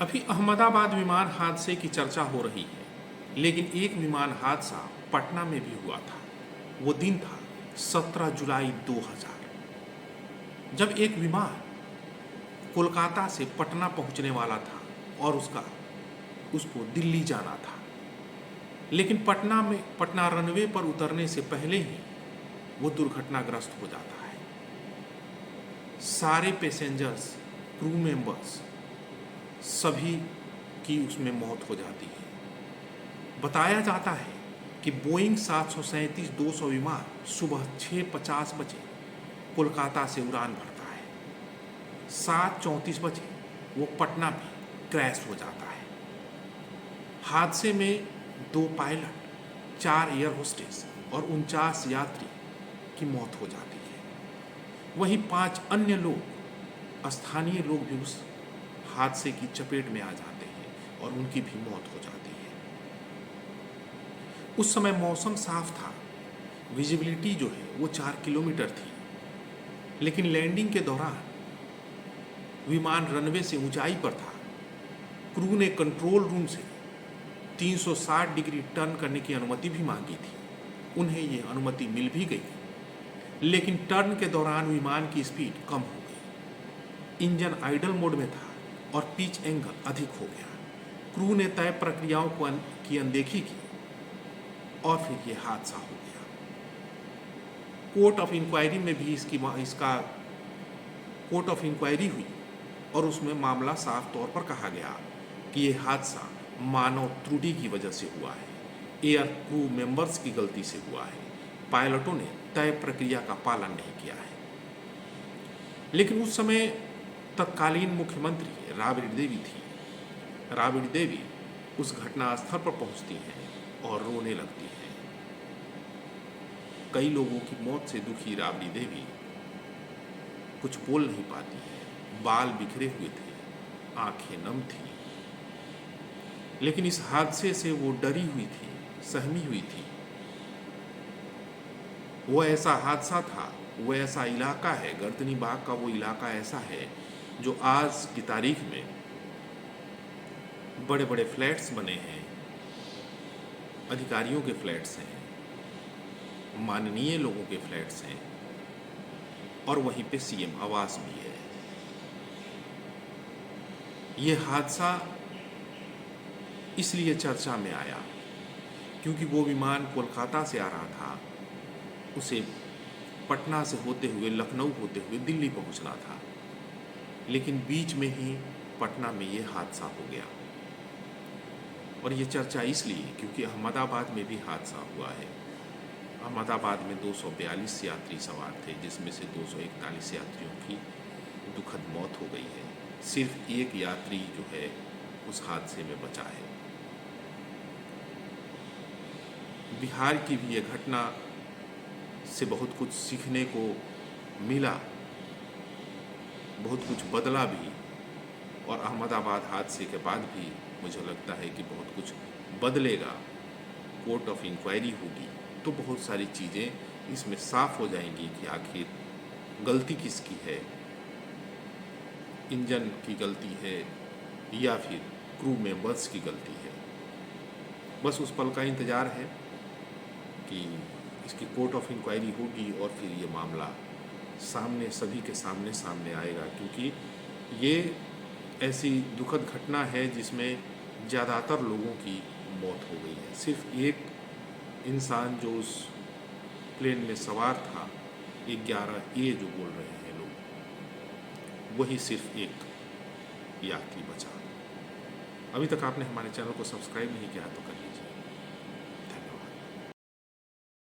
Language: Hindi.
अभी अहमदाबाद विमान हादसे की चर्चा हो रही है, लेकिन एक विमान हादसा पटना में भी हुआ था। वो दिन था 17 जुलाई 2000, जब एक विमान कोलकाता से पटना पहुंचने वाला था और उसको दिल्ली जाना था। लेकिन पटना रनवे पर उतरने से पहले ही वो दुर्घटनाग्रस्त हो जाता है। सारे पैसेंजर्स, क्रू मेंबर्स सभी की उसमें मौत हो जाती है। बताया जाता है कि बोइंग 737-200 विमान सुबह 6:50 बजे कोलकाता से उड़ान भरता है। 7:34 बजे वो पटना में क्रैश हो जाता है। हादसे में 2 पायलट, 4 एयर होस्टेस और 49 यात्री की मौत हो जाती है। वहीं 5 अन्य लोग, स्थानीय लोग भी उस हादसे की चपेट में आ जाते हैं और उनकी भी मौत हो जाती है। उस समय मौसम साफ था, विजिबिलिटी जो है वो 4 किलोमीटर थी, लेकिन लैंडिंग के दौरान विमान रनवे से ऊंचाई पर था। क्रू ने कंट्रोल रूम से 360 डिग्री टर्न करने की अनुमति भी मांगी थी। उन्हें ये अनुमति मिल भी गई, लेकिन टर्न के दौरान विमान की स्पीड कम हो गई। इंजन आइडल मोड में था और पिच एंगल अधिक हो गया। क्रू ने तय प्रक्रियाओं की अनदेखी की और फिर ये हादसा हो गया। कोर्ट ऑफ इंक्वायरी में भी इसका कोर्ट ऑफ इंक्वायरी हुई और उसमें मामला साफ तौर पर कहा गया कि ये हादसा मानव त्रुटि की वजह से हुआ है, एयर क्रू मेंबर्स की गलती से हुआ है, पायलटों ने तय प्रक्रिया का पालन नहीं किया है। लेकिन उस समय तत्कालीन मुख्यमंत्री राबड़ी देवी थी। राबड़ी देवी उस घटना स्थल पर पहुंचती हैं और रोने लगती हैं। कई लोगों की मौत से दुखी राबड़ी देवी कुछ बोल नहीं पाती है। बाल बिखरे हुए थे, आंखें नम थी, लेकिन इस हादसे से वो डरी हुई थी, सहमी हुई थी। वो ऐसा हादसा था, वो ऐसा इलाका है, गर्दनी बाग का वो इलाका ऐसा है जो आज की तारीख में बड़े बड़े फ्लैट्स बने हैं, अधिकारियों के फ्लैट्स हैं, माननीय लोगों के फ्लैट्स हैं और वहीं पे सीएम आवास भी है। ये हादसा इसलिए चर्चा में आया क्योंकि वो विमान कोलकाता से आ रहा था, उसे पटना से होते हुए, लखनऊ होते हुए दिल्ली पहुंचना था, लेकिन बीच में ही पटना में ये हादसा हो गया। और ये चर्चा इसलिए क्योंकि अहमदाबाद में भी हादसा हुआ है। अहमदाबाद में 242 यात्री सवार थे, जिसमें से 241 यात्रियों की दुखद मौत हो गई है। सिर्फ एक यात्री जो है उस हादसे में बचा है। बिहार की भी ये घटना से बहुत कुछ सीखने को मिला, बहुत कुछ बदला भी, और अहमदाबाद हादसे के बाद भी मुझे लगता है कि बहुत कुछ बदलेगा। कोर्ट ऑफ इंक्वायरी होगी तो बहुत सारी चीज़ें इसमें साफ हो जाएंगी कि आखिर गलती किसकी है, इंजन की गलती है या फिर क्रू मेंबर्स की गलती है। बस उस पल का इंतज़ार है कि इसकी कोर्ट ऑफ इंक्वायरी होगी और फिर ये मामला सामने, सभी के सामने आएगा, क्योंकि ये ऐसी दुखद घटना है जिसमें ज़्यादातर लोगों की मौत हो गई है। सिर्फ एक इंसान जो उस प्लेन में सवार था, 11A जो बोल रहे हैं लोग, वही सिर्फ एक यात्री बचा। अभी तक आपने हमारे चैनल को सब्सक्राइब नहीं किया तो कर लीजिए।